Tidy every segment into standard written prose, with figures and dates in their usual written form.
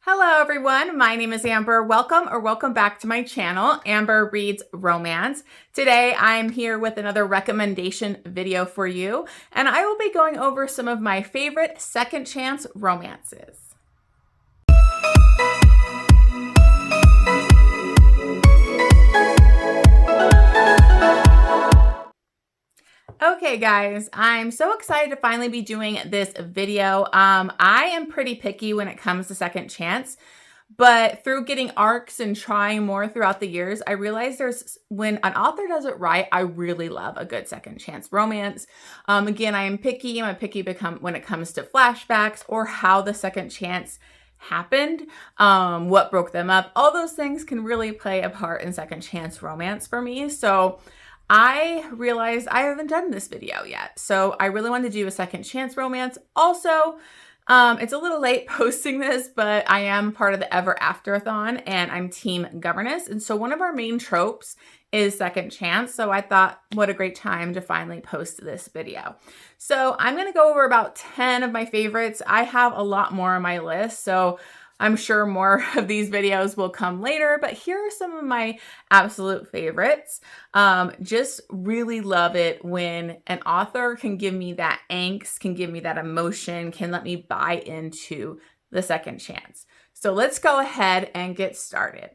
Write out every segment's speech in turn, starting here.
Hello everyone, my name is Amber. Welcome back to my channel, Amber Reads Romance. Today I'm here with another recommendation video for you, and I will be going over some of my favorite second chance romances. Okay guys, I'm so excited to finally be doing this video. I am pretty picky when it comes to second chance, but through getting arcs and trying more throughout the years, I realized when an author does it right, I really love a good second chance romance. Again, I am picky. I'm a picky when it comes to flashbacks or how the second chance happened, what broke them up. All those things can really play a part in second chance romance for me. So I realized I haven't done this video yet. So I really wanted to do a second chance romance. Also, it's a little late posting this, but I am part of the Ever Afterathon and I'm team governess. And so one of our main tropes is second chance. So I thought, what a great time to finally post this video. So I'm going to go over about 10 of my favorites. I have a lot more on my list, so I'm sure more of these videos will come later, but here are some of my absolute favorites. Just really love it when an author can give me that angst, can give me that emotion, can let me buy into the second chance. So let's go ahead and get started.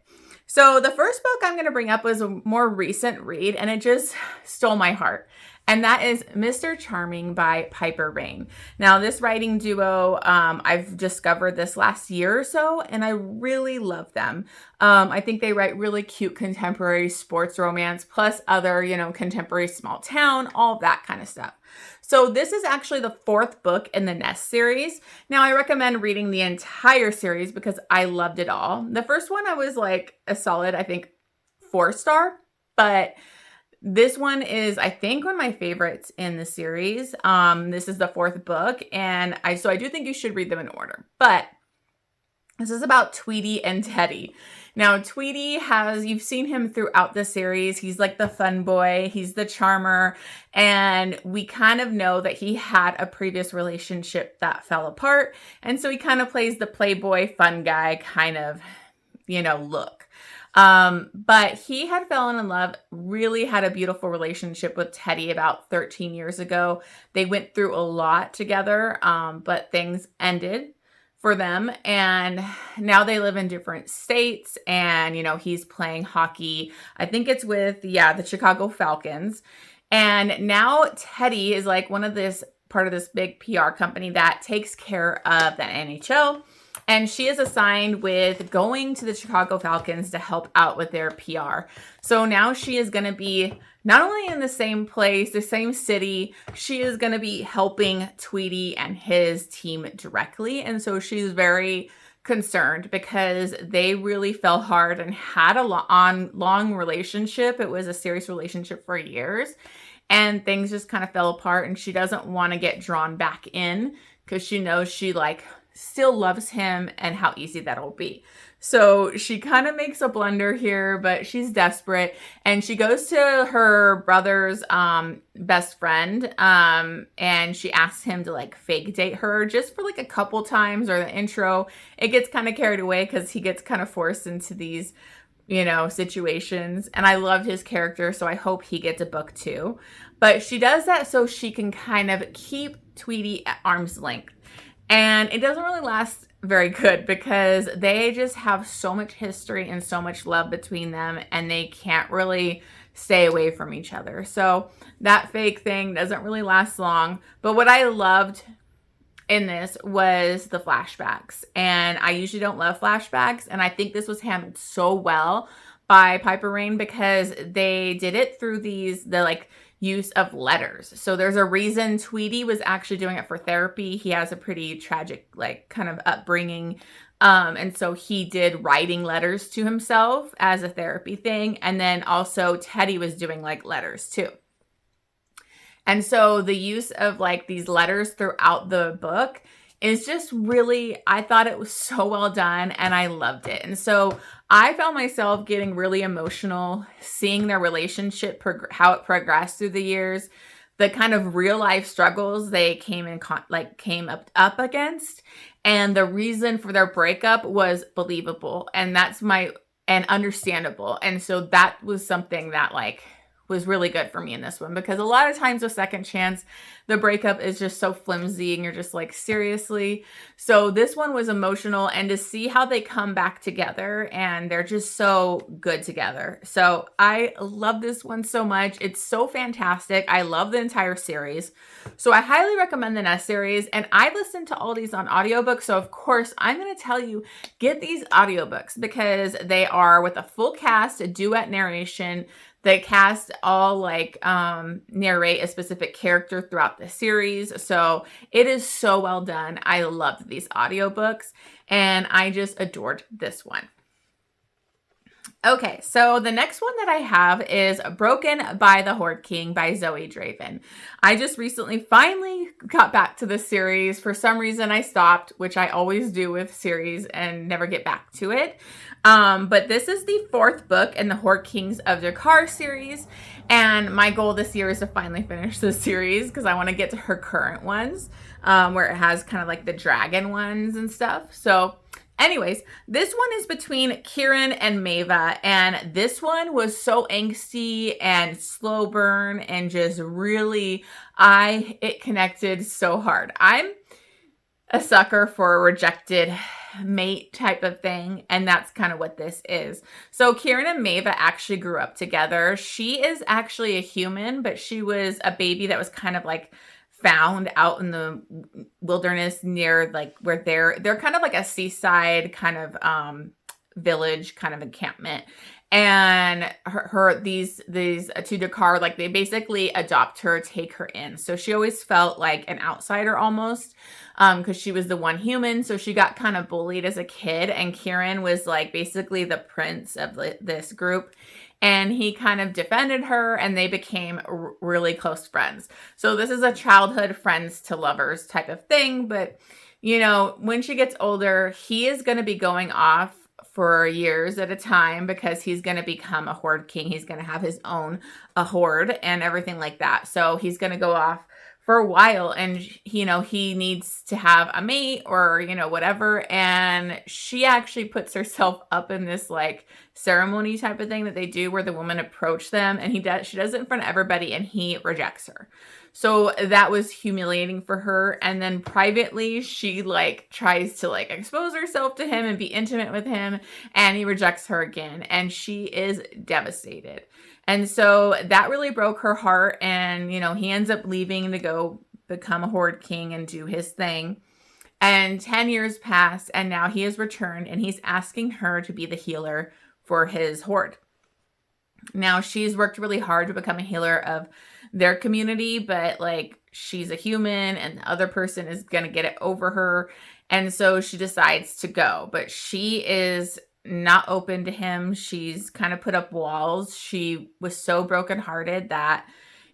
So the first book I'm going to bring up was a more recent read, and it just stole my heart. And that is Mr. Charming by Piper Rayne. Now, this writing duo, I've discovered this last year or so, and I really love them. I think they write really cute contemporary sports romance, plus other, contemporary small town, all of that kind of stuff. So this is actually the fourth book in the Nest series. Now, I recommend reading the entire series because I loved it all. The first one, I was like a solid, I think, 4-star, but this one is, I think, one of my favorites in the series. This is the fourth book, and I do think you should read them in order. But this is about Tweety and Teddy. Now, Tweety you've seen him throughout the series. He's like the fun boy. He's the charmer. And we kind of know that he had a previous relationship that fell apart. And so he kind of plays the playboy, fun guy kind of, look. But he had fallen in love, really had a beautiful relationship with Teddy about 13 years ago. They went through a lot together, but things ended for them. And now they live in different states and, he's playing hockey. I think it's with, the Chicago Falcons. And now Teddy is like part of this big PR company that takes care of the NHL. And she is assigned with going to the Chicago Falcons to help out with their PR. So now she is going to be not only in the same place, the same city, she is going to be helping Tweety and his team directly. And so she's very concerned because they really fell hard and had a long relationship. It was a serious relationship for years. And things just kind of fell apart. And she doesn't want to get drawn back in because she knows she still loves him and how easy that'll be. So she kind of makes a blunder here, but she's desperate. And she goes to her brother's best friend and she asks him to fake date her just for a couple times or the intro. It gets kind of carried away because he gets kind of forced into these situations. And I loved his character, so I hope he gets a book too. But she does that so she can kind of keep Tweety at arm's length. And it doesn't really last very good because they just have so much history and so much love between them and they can't really stay away from each other. So that fake thing doesn't really last long. But what I loved in this was the flashbacks. And I usually don't love flashbacks. And I think this was handled so well by Piper Rayne because they did it through the use of letters. So there's a reason Tweety was actually doing it for therapy. He has a pretty tragic kind of upbringing. And so he did writing letters to himself as a therapy thing. And then also Teddy was doing letters too. And so the use of these letters throughout the book is just really, I thought it was so well done and I loved it. And so I found myself getting really emotional seeing their relationship, how it progressed through the years. the kind of real life struggles they came up against, and the reason for their breakup was believable, and understandable. And so that was something that was really good for me in this one, because a lot of times with Second Chance, the breakup is just so flimsy and you're just like, seriously? So this one was emotional, and to see how they come back together, and they're just so good together. So I love this one so much. It's so fantastic. I love the entire series. So I highly recommend the Nest series, and I listened to all these on audiobook. So of course, I'm going to tell you, get these audiobooks, because they are with a full cast, a duet narration. The cast all narrate a specific character throughout the series. So it is so well done. I loved these audiobooks, and I just adored this one. Okay, so the next one that I have is Broken by the Horde King by Zoey Draven. I just recently finally got back to this series. For some reason I stopped, which I always do with series and never get back to it. But this is the 4th book in the Horde Kings of Drakkar series. And my goal this year is to finally finish this series, because I want to get to her current ones, where it has kind of like the dragon ones and stuff. So anyways, this one is between Kieran and Neva, and this one was so angsty and slow burn, and just really, it connected so hard. I'm a sucker for a rejected mate type of thing, and that's kind of what this is. So Kieran and Neva actually grew up together. She is actually a human, but she was a baby that was kind of like found out in the wilderness near where they're kind of like a seaside kind of village kind of encampment. And these to Drakkar, they basically adopt her, take her in. So she always felt like an outsider almost, because she was the one human. So she got kind of bullied as a kid, and Kieran was basically the prince of this group. And he kind of defended her, and they became really close friends. So this is a childhood friends to lovers type of thing. But, when she gets older, he is going to be going off for years at a time, because he's going to become a Horde King. He's going to have his own horde and everything like that. So he's going to go off for a while, and he needs to have a mate or whatever. And she actually puts herself up in this ceremony type of thing that they do, where the woman approach them, and she does it in front of everybody, and he rejects her. So that was humiliating for her. And then privately, she tries to expose herself to him and be intimate with him, and he rejects her again, and she is devastated. And so that really broke her heart. And, he ends up leaving to go become a Horde King and do his thing. And 10 years pass, and now he has returned, and he's asking her to be the healer for his horde. Now, she's worked really hard to become a healer of their community, but she's a human, and the other person is going to get it over her. And so she decides to go, but she is not open to him. She's kind of put up walls. She was so brokenhearted that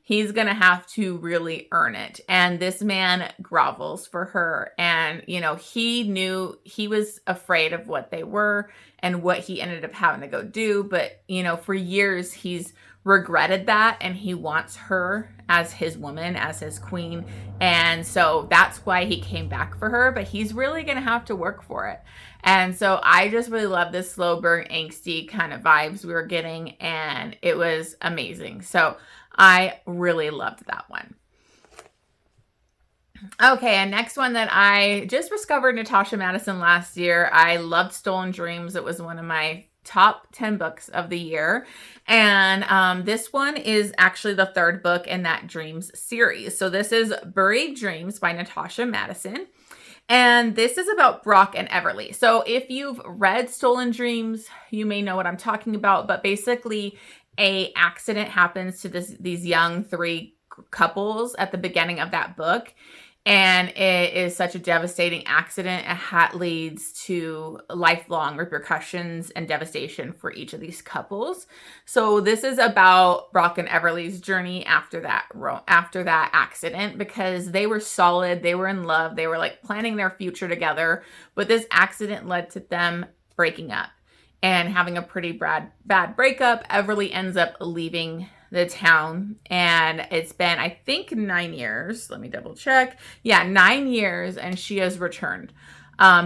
he's going to have to really earn it. And this man grovels for her. And, he knew, he was afraid of what they were and what he ended up having to go do. But, for years, he's regretted that, and he wants her as his woman, as his queen. And so that's why he came back for her, but he's really going to have to work for it. And so I just really love this slow burn, angsty kind of vibes we were getting, and it was amazing. So I really loved that one. Okay, and next one that I just discovered Natasha Madison last year. I loved Stolen Dreams. It was one of my top 10 books of the year. And this one is actually the 3rd book in that Dreams series. So this is Burried Dreams by Natasha Madison. And this is about Brock and Everly. So if you've read Stolen Dreams, you may know what I'm talking about. But basically, a accident happens to these young 3 couples at the beginning of that book. And it is such a devastating accident. It leads to lifelong repercussions and devastation for each of these couples. So this is about Brock and Everly's journey after that accident, because they were solid. They were in love. They were planning their future together. But this accident led to them breaking up and having a pretty bad breakup. Everly ends up leaving the town, and it's been, I think, 9 years. Let me double check. Yeah, 9 years, and she has returned.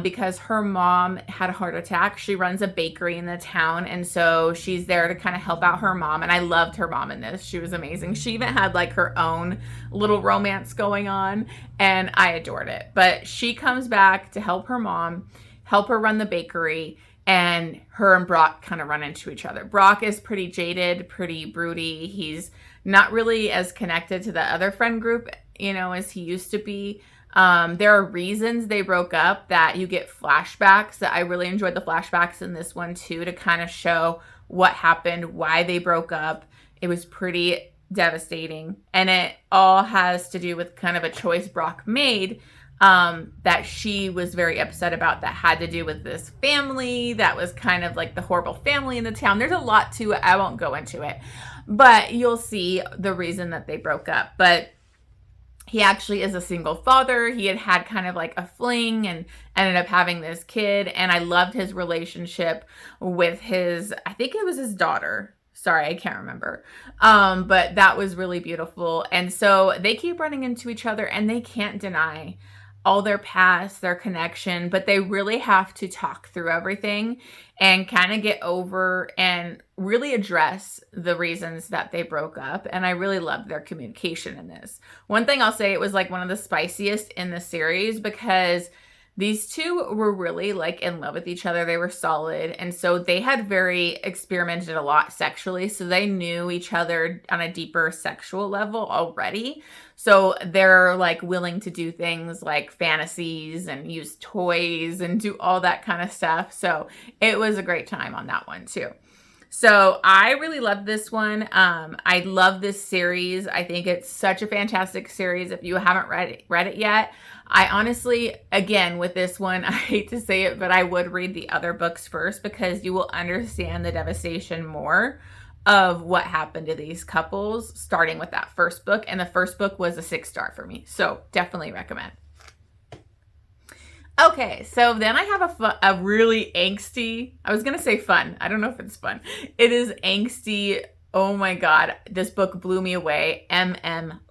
Because her mom had a heart attack. She runs a bakery in the town, and so she's there to kind of help out her mom. And I loved her mom in this. She was amazing. She even had like her own little romance going on, and I adored it. But she comes back to help her mom, help her run the bakery, and her and Brock kind of run into each other. Brock is pretty jaded, pretty broody. He's not really as connected to the other friend group, as he used to be. There are reasons they broke up that you get flashbacks. That I really enjoyed the flashbacks in this one too, to kind of show what happened, why they broke up. It was pretty devastating, and it all has to do with kind of a choice Brock made that she was very upset about, that had to do with this family that was kind of like the horrible family in the town. There's a lot to it. I won't go into it, but you'll see the reason that they broke up. But he actually is a single father. He had kind of like a fling and ended up having this kid. And I loved his relationship with I think it was his daughter. Sorry, I can't remember. But that was really beautiful. And so they keep running into each other, and they can't deny all their past, their connection, but they really have to talk through everything and kind of get over and really address the reasons that they broke up. And I really loved their communication in this. One thing I'll say, it was like one of the spiciest in the series, because these two were really like in love with each other. They were solid. And so they had experimented a lot sexually. So they knew each other on a deeper sexual level already. So they're like willing to do things like fantasies and use toys and do all that kind of stuff. So it was a great time on that one too. So I really loved this one. I love this series. I think it's such a fantastic series. If you haven't read it yet, I honestly, again, with this one, I hate to say it, but I would read the other books first, because you will understand the devastation more of what happened to these couples, starting with that first book. And the first book was a 6-star for me. So definitely recommend. Okay, so then I have a really angsty, I was going to say fun. I don't know if it's fun. It is angsty. Oh my God, this book blew me away.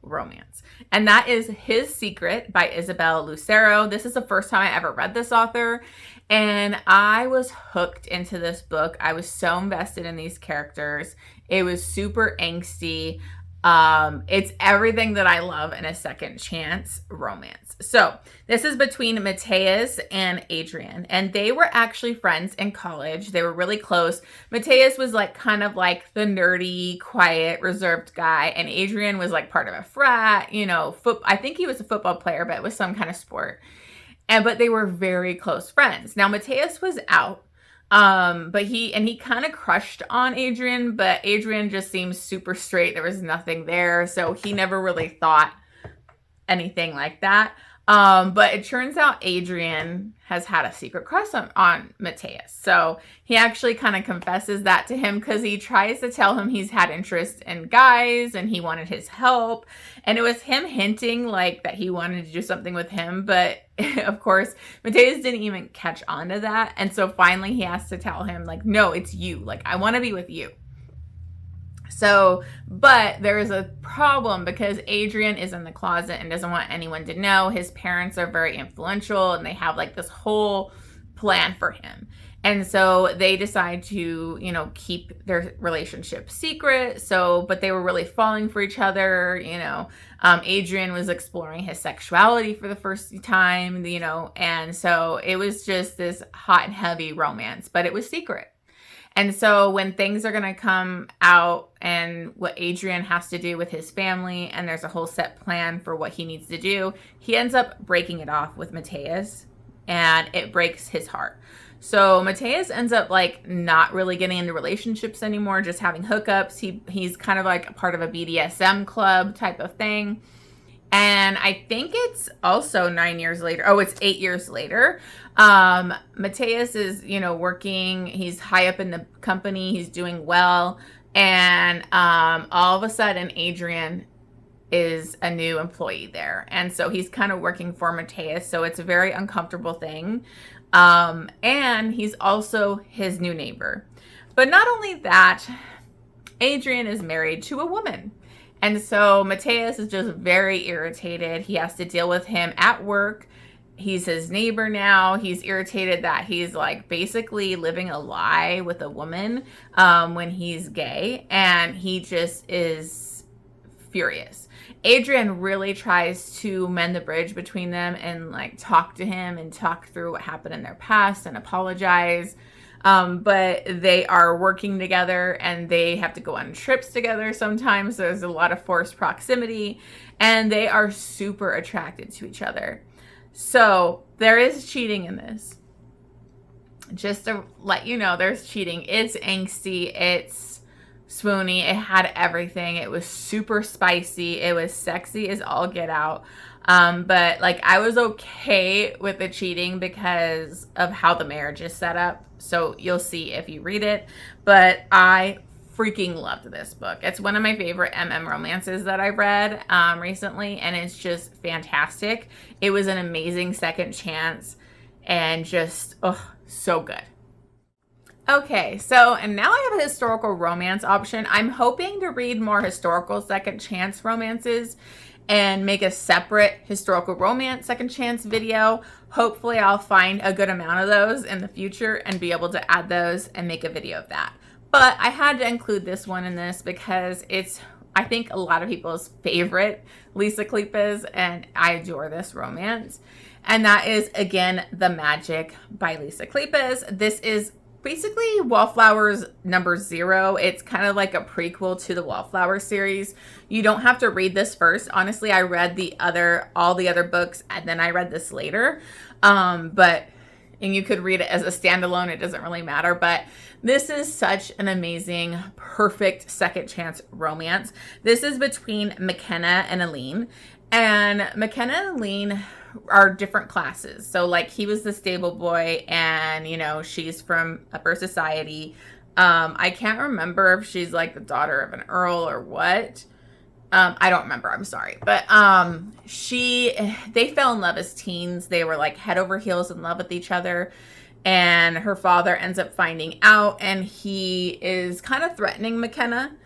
romance. And that is His Secret by Isabel Lucero. This is the first time I ever read this author, and I was hooked into this book. I was so invested in these characters. It was super angsty. It's everything that I love in a second chance romance. So this is between Mateus and Adrian, and they were actually friends in college. They were really close. Mateus was like kind of like the nerdy, quiet, reserved guy, and Adrian was like part of a frat, I think he was a football player, but it was some kind of sport. But they were very close friends. Now Mateus was out. But he kind of crushed on Adrian, but Adrian just seems super straight. There was nothing there. So he never really thought anything like that. But it turns out Adrian has had a secret crush on Mateus. So he actually kind of confesses that to him, because he tries to tell him he's had interest in guys and he wanted his help. And it was him hinting like that he wanted to do something with him. But of course, Mateus didn't even catch on to that. And so finally he has to tell him like, no, it's you. Like, I want to be with you. So, but there is a problem, because Adrian is in the closet and doesn't want anyone to know. His parents are very influential, and they have like this whole plan for him. And so they decide to, keep their relationship secret. So, but they were really falling for each other. Adrian was exploring his sexuality for the first time, and so it was just this hot and heavy romance, but it was secret. And so when things are going to come out and what Adrian has to do with his family, and there's a whole set plan for what he needs to do, he ends up breaking it off with Mateus, and it breaks his heart. So Mateus ends up like not really getting into relationships anymore, just having hookups. He's kind of like a part of a BDSM club type of thing. And I think it's also 9 years later. Oh, it's 8 years later. Mateus is, working. He's high up in the company. He's doing well. And all of a sudden, Adrian is a new employee there. And so he's kind of working for Mateus. So it's a very uncomfortable thing. And he's also his new neighbor. But not only that, Adrian is married to a woman. And so Mateus is just very irritated. He has to deal with him at work. He's his neighbor now. He's irritated that he's like basically living a lie with a woman when he's gay. And he just is furious. Adrian really tries to mend the bridge between them and like talk to him and talk through what happened in their past and apologize. But they are working together and they have to go on trips together sometimes. There's a lot of forced proximity and they are super attracted to each other. So there is cheating in this. Just to let you know, there's cheating. It's angsty. It's swoony. It had everything. It was super spicy. It was sexy as all get out. But like I was okay with the cheating because of how the marriage is set up. So you'll see if you read it. But I freaking loved this book. It's one of my favorite MM romances that I've read recently, and it's just fantastic. It was an amazing second chance and just, so good. Okay, so, and now I have a historical romance option. I'm hoping to read more historical second chance romances and make a separate historical romance second chance video. Hopefully I'll find a good amount of those in the future and be able to add those and make a video of that. But I had to include this one in this because it's, I think, a lot of people's favorite Lisa Kleypas, and I adore this romance. And that is, again, The Magic by Lisa Kleypas. This is basically Wallflowers #0. It's kind of like a prequel to the Wallflower series. You don't have to read this first. Honestly, I read all the other books and then I read this later. And you could read it as a standalone. It doesn't really matter. But this is such an amazing, perfect second chance romance. This is between McKenna and Aline. And McKenna and Aline are different classes. So like he was the stable boy and, you know, she's from upper society. I can't remember if she's like the daughter of an earl or what. I don't remember. I'm sorry. But they fell in love as teens. They were like head over heels in love with each other. And her father ends up finding out and he is kind of threatening McKenna.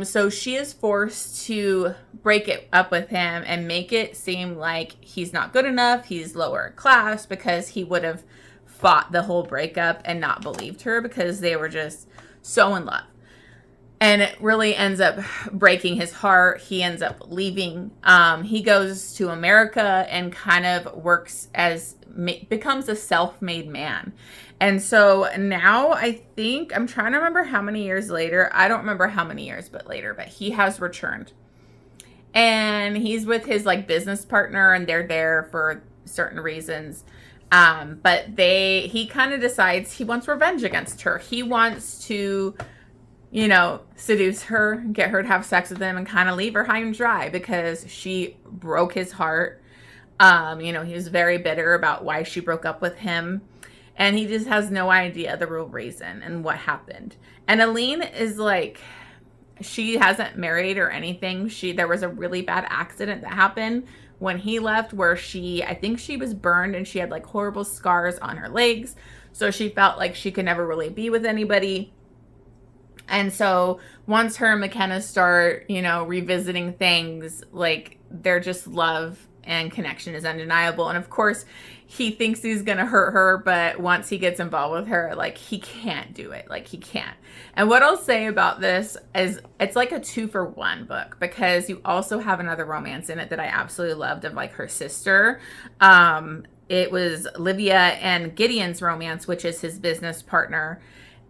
So she is forced to break it up with him and make it seem like he's not good enough. He's lower class because he would have fought the whole breakup and not believed her because they were just so in love. And it really ends up breaking his heart. He ends up leaving. He goes to America and kind of works becomes a self-made man. And so now I think, I'm trying to remember how many years later. I don't remember how many years, but later. But he has returned. And he's with his like business partner and they're there for certain reasons. But he kind of decides he wants revenge against her. He wants to, you know, seduce her, get her to have sex with him and kind of leave her high and dry because she broke his heart. You know, he was very bitter about why she broke up with him. And he just has no idea the real reason and what happened. And Aline is like, she hasn't married or anything. There was a really bad accident that happened when he left where I think she was burned and she had like horrible scars on her legs. So she felt like she could never really be with anybody. And so once her and McKenna start, you know, revisiting things, like their just love and connection is undeniable. And of course, he thinks he's going to hurt her, but once he gets involved with her, like he can't do it. Like he can't. And what I'll say about this is it's like a 2-for-1 book because you also have another romance in it that I absolutely loved of like her sister. It was Livia and Gideon's romance, which is his business partner.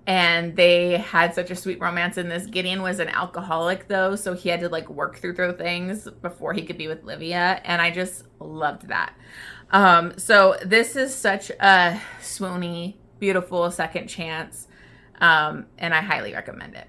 And they had such a sweet romance in this. Gideon was an alcoholic though, so he had to like work through things before he could be with Livia. And I just loved that. So this is such a swoony, beautiful second chance. And I highly recommend it.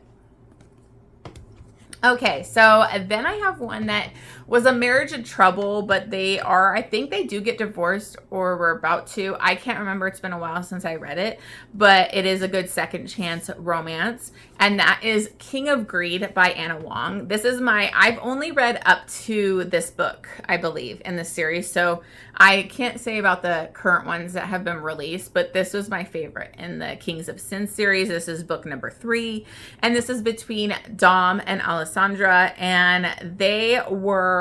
Okay, so then I have one that was a marriage in trouble, but I think they do get divorced or were about to. I can't remember. It's been a while since I read it, but it is a good second chance romance. And that is King of Greed by Anna Huang. I've only read up to this book, I believe, in the series. So I can't say about the current ones that have been released, but this was my favorite in the Kings of Sin series. This is book number 3. And this is between Dom and Alessandra. And they were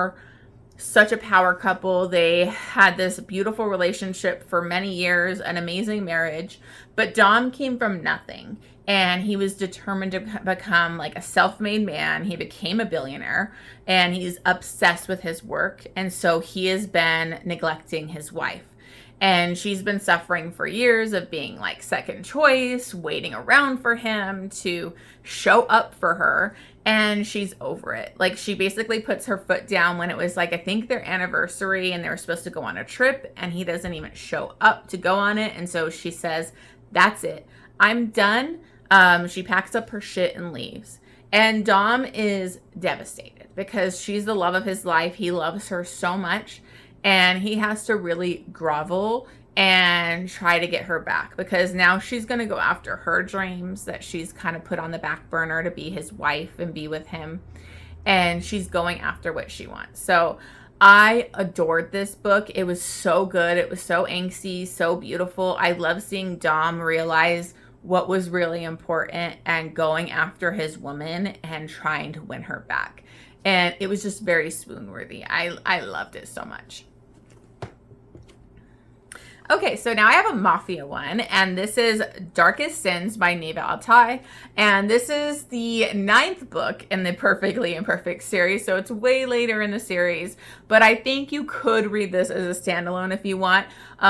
such a power couple. They had this beautiful relationship for many years, an amazing marriage. But Dom came from nothing. And he was determined to become like a self-made man. He became a billionaire and he's obsessed with his work. And so he has been neglecting his wife. And she's been suffering for years of being like second choice, waiting around for him to show up for her. And she's over it. Like, she basically puts her foot down when it was like, I think their anniversary and they were supposed to go on a trip and he doesn't even show up to go on it. And so she says, that's it. I'm done. She packs up her shit and leaves. And Dom is devastated because she's the love of his life. He loves her so much. And he has to really grovel and try to get her back because now she's going to go after her dreams that she's kind of put on the back burner to be his wife and be with him. And she's going after what she wants. So I adored this book. It was so good. It was so angsty, so beautiful. I love seeing Dom realize what was really important and going after his woman and trying to win her back. And it was just very swoon-worthy. I loved it so much. Okay, so now I have a Mafia one, and this is Darkest Sins by Neva Altaj. And this is the 9th book in the Perfectly Imperfect series, so it's way later in the series. But I think you could read this as a standalone if you want.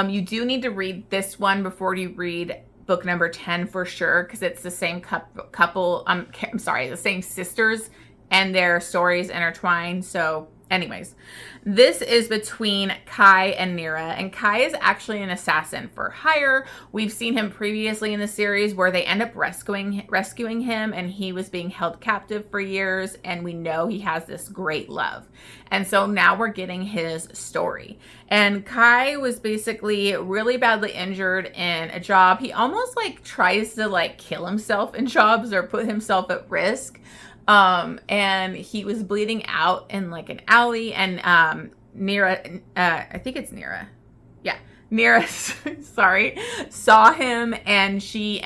You do need to read this one before you read book number 10 for sure, because it's the same the same sisters and their stories intertwined. So anyways, this is between Kai and Nera, and Kai is actually an assassin for hire. We've seen him previously in the series where they end up rescuing him, and he was being held captive for years, and we know he has this great love. And so now we're getting his story. And Kai was basically really badly injured in a job. He almost like tries to like kill himself in jobs or put himself at risk. And he was bleeding out in like an alley, and Nera, I think it's Nera. Yeah. Nera, sorry, saw him, and she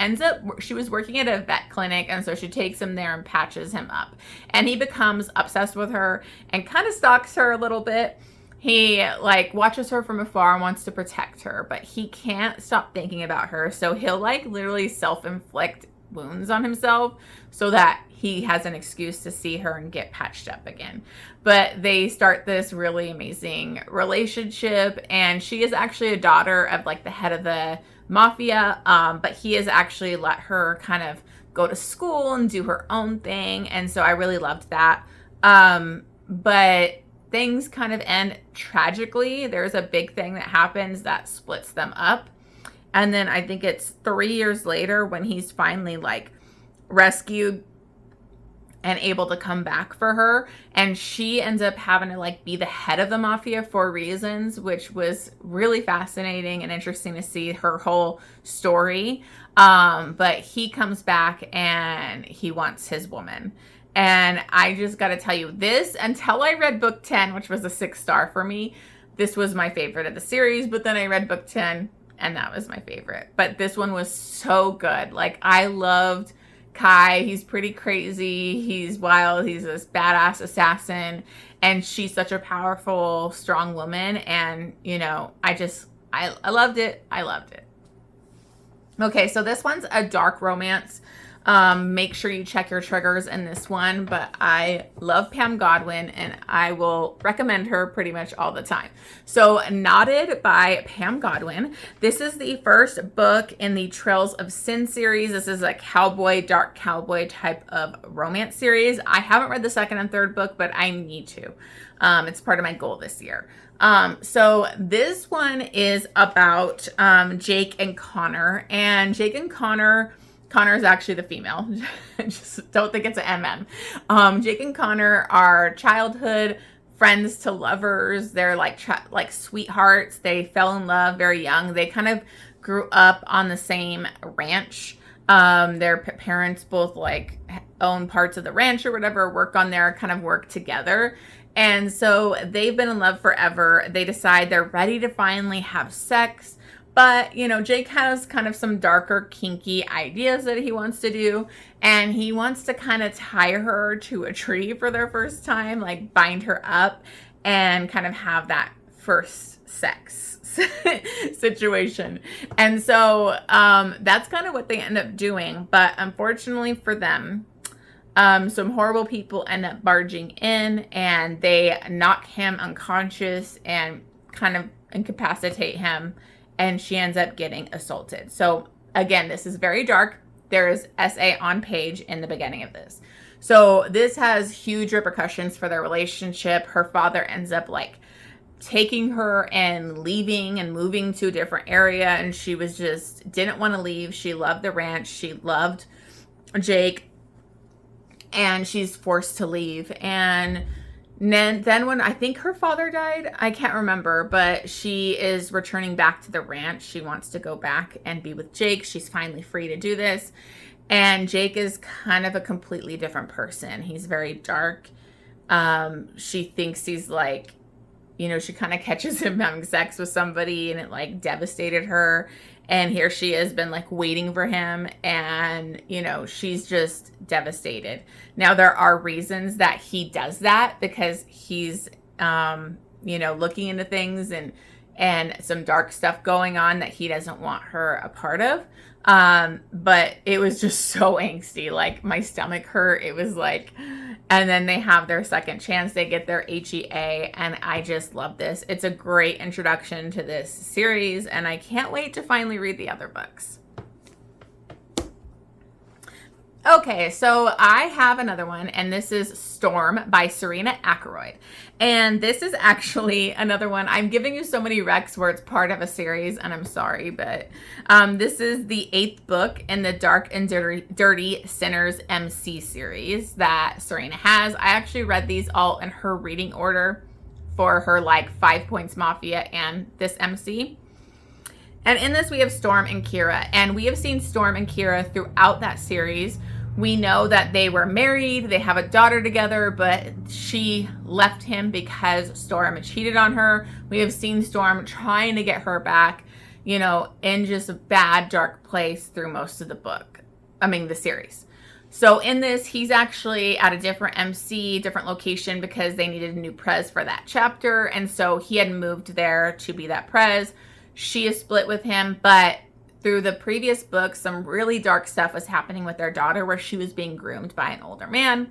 was working at a vet clinic, and so she takes him there and patches him up. And he becomes obsessed with her and kind of stalks her a little bit. He like watches her from afar and wants to protect her, but he can't stop thinking about her. So he'll like literally self-inflict wounds on himself so that he has an excuse to see her and get patched up again. But they start this really amazing relationship, and she is actually a daughter of like the head of the mafia, but he has actually let her kind of go to school and do her own thing, and so I really loved that. But things kind of end tragically. There's a big thing that happens that splits them up, and then I think it's 3 years later when he's finally like rescued and able to come back for her, and she ends up having to like be the head of the mafia for reasons, which was really fascinating and interesting to see her whole story. But he comes back and he wants his woman. And I just got to tell you, this, until I read book 10, which was a 6-star for me, this was my favorite of the series. But then I read book 10 and that was my favorite. But this one was so good. Like, I loved Kai. He's pretty crazy. He's wild. He's this badass assassin. And she's such a powerful, strong woman. And, you know, I loved it. I loved it. Okay, so this one's a dark romance. Make sure you check your triggers in this one, but I love Pam Godwin and I will recommend her pretty much all the time. So Knotted by Pam Godwin. This is the first book in the Trails of Sin series. This is a cowboy, dark cowboy type of romance series. I haven't read the second and third book, but I need to. It's part of my goal this year. So this one is about Jake and Connor, and Jake and Connor Connor is actually the female. Just don't think it's an MM. Jake and Connor are childhood friends to lovers. They're like sweethearts. They fell in love very young. They kind of grew up on the same ranch. Their parents both like own parts of the ranch or whatever, work on there, kind of work together. And so they've been in love forever. They decide they're ready to finally have sex. But, you know, Jake has kind of some darker, kinky ideas that he wants to do. And he wants to kind of tie her to a tree for their first time, like bind her up and kind of have that first sex situation. And so that's kind of what they end up doing. But unfortunately for them, some horrible people end up barging in and they knock him unconscious and kind of incapacitate him. And she ends up getting assaulted. So again, this is very dark. There is SA on page in the beginning of this. So this has huge repercussions for their relationship. Her father ends up like taking her and leaving and moving to a different area. And she was just didn't want to leave. She loved the ranch. She loved Jake. And she's forced to leave. And then when I think her father died, I can't remember, but she is returning back to the ranch. She wants to go back and be with Jake. She's finally free to do this. And Jake is kind of a completely different person. He's very dark. She thinks he's like, you know, she kind of catches him having sex with somebody and it like devastated her. And here she has been like waiting for him and, you know, she's just devastated. Now, there are reasons that he does that because he's, you know, looking into things and some dark stuff going on that he doesn't want her a part of. But it was just so angsty. Like my stomach hurt. It was like, and then they have their second chance. They get their HEA and I just love this. It's a great introduction to this series and I can't wait to finally read the other books. Okay, so I have another one, and this is Storm by Serena Akeroyd. And this is actually another one. I'm giving you so many recs where it's part of a series, and I'm sorry, but this is the 8th book in the Dark and Dirty Sinners MC series that Serena has. I actually read these all in her reading order for her like 5 Points Mafia and this MC. And in this, we have Storm and Kira. And we have seen Storm and Kira throughout that series. We know that they were married. They have a daughter together, but she left him because Storm had cheated on her. We have seen Storm trying to get her back, you know, in just a bad, dark place through most of the book. I mean, the series. So in this, he's actually at a different MC, different location because they needed a new prez for that chapter. And so he had moved there to be that prez. She is split with him, but through the previous book, some really dark stuff was happening with their daughter where she was being groomed by an older man.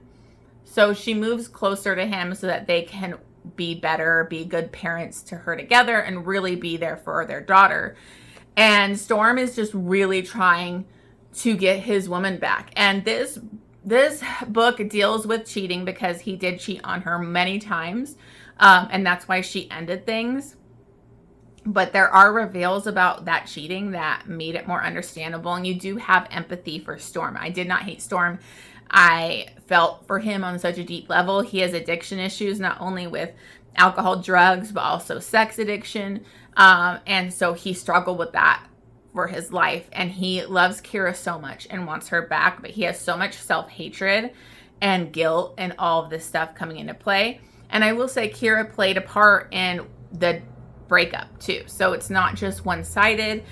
So she moves closer to him so that they can be better, be good parents to her together and really be there for their daughter. And Storm is just really trying to get his woman back. And this book deals with cheating because he did cheat on her many times. And that's why she ended things. But there are reveals about that cheating that made it more understandable. And you do have empathy for Storm. I did not hate Storm. I felt for him on such a deep level. He has addiction issues, not only with alcohol, drugs, but also sex addiction. And so he struggled with that for his life. And he loves Kira so much and wants her back. But he has so much self-hatred and guilt and all of this stuff coming into play. And I will say Kira played a part in the breakup too. So it's not just one-sided.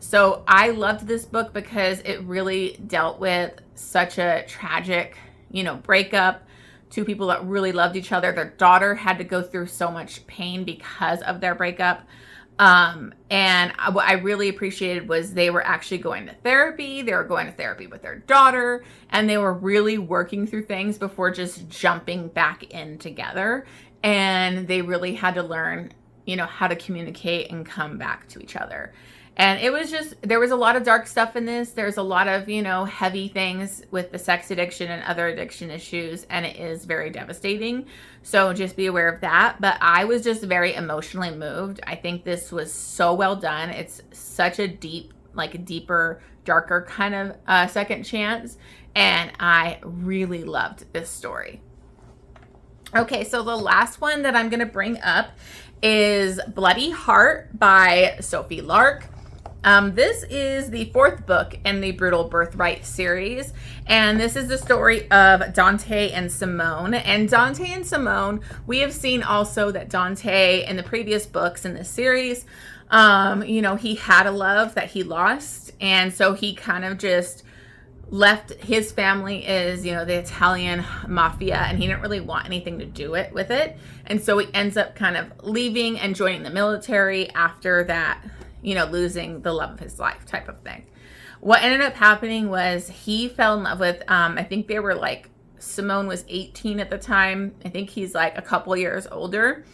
So I loved this book because it really dealt with such a tragic, you know, breakup. Two people that really loved each other. Their daughter had to go through so much pain because of their breakup. And what I really appreciated was they were actually going to therapy. They were going to therapy with their daughter, and they were really working through things before just jumping back in together. And they really had to learn, you know, how to communicate and come back to each other. And it was just, there was a lot of dark stuff in this. There's a lot of, you know, heavy things with the sex addiction and other addiction issues, and it is very devastating. So just be aware of that. But I was just very emotionally moved. I think this was so well done. It's such a deep like a deeper, darker kind of second chance. And I really loved this story. Okay, so the last one that I'm going to bring up is Bloody Heart by Sophie Lark. This is the 4th book in the Brutal Birthright series, and this is the story of Dante and Simone. And Dante and Simone, we have seen also that Dante in the previous books in this series, you know, he had a love that he lost, and so he kind of just left. His family is, you know, the Italian mafia, and he didn't really want anything to do with it, and so he ends up kind of leaving and joining the military after that, you know, losing the love of his life type of thing. What ended up happening was he fell in love with, I think they were like, Simone was 18 at the time. I think he's like a couple years older.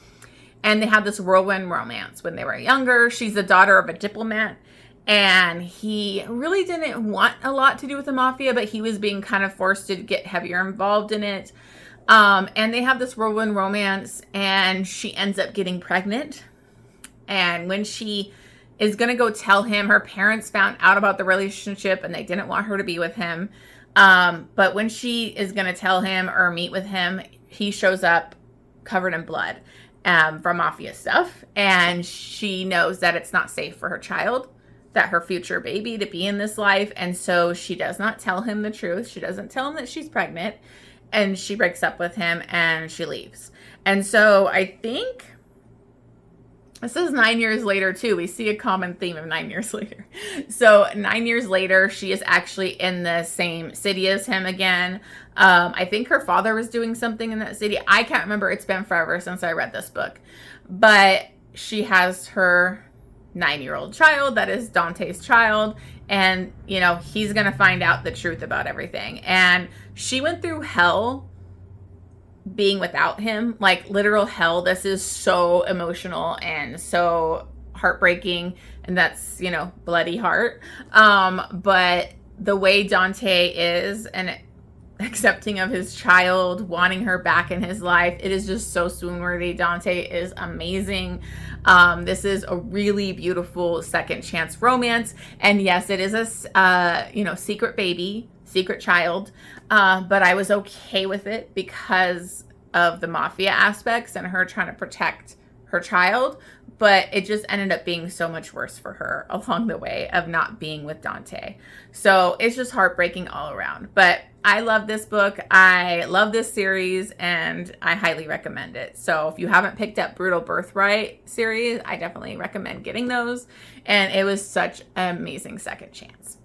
And they had this whirlwind romance when they were younger. She's the daughter of a diplomat. And he really didn't want a lot to do with the mafia, but he was being kind of forced to get heavier involved in it. And they have this whirlwind romance, and she ends up getting pregnant. And when she is going to go tell him, her parents found out about the relationship and they didn't want her to be with him. But when she is going to tell him or meet with him, he shows up covered in blood from mafia stuff. And she knows that it's not safe for her child, that her future baby, to be in this life. And so she does not tell him the truth. She doesn't tell him that she's pregnant, and she breaks up with him and she leaves. And so I think this is 9 years later too. We see a common theme of 9 years later. So 9 years later, she is actually in the same city as him again. I think her father was doing something in that city. I can't remember. It's been forever since I read this book. But she has her 9-year-old child that is Dante's child. And, you know, he's going to find out the truth about everything. And she went through hell being without him, like literal hell. This is so emotional and so heartbreaking, and that's, you know, Bloody Heart. But the way Dante is, and accepting of his child, wanting her back in his life, it is just so swoon-worthy. Dante is amazing. This is a really beautiful second chance romance, and yes, it is a you know, secret baby, secret child, but I was okay with it because of the mafia aspects and her trying to protect her child. But it just ended up being so much worse for her along the way of not being with Dante. So it's just heartbreaking all around. But I love this book. I love this series, and I highly recommend it. So if you haven't picked up Brutal Birthright series, I definitely recommend getting those. And it was such an amazing second chance.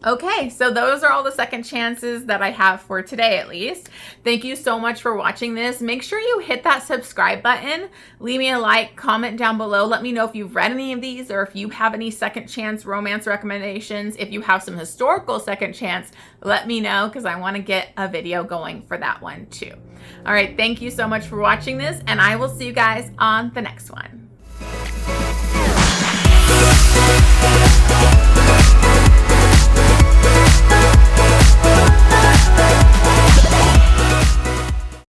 Okay, so those are all the second chances that I have for today, at least. Thank you so much for watching this. Make sure you hit that subscribe button. Leave me a like, comment down below. Let me know if you've read any of these or if you have any second chance romance recommendations. If you have some historical second chance, let me know, because I want to get a video going for that one too. All right, thank you so much for watching this, and I will see you guys on the next one.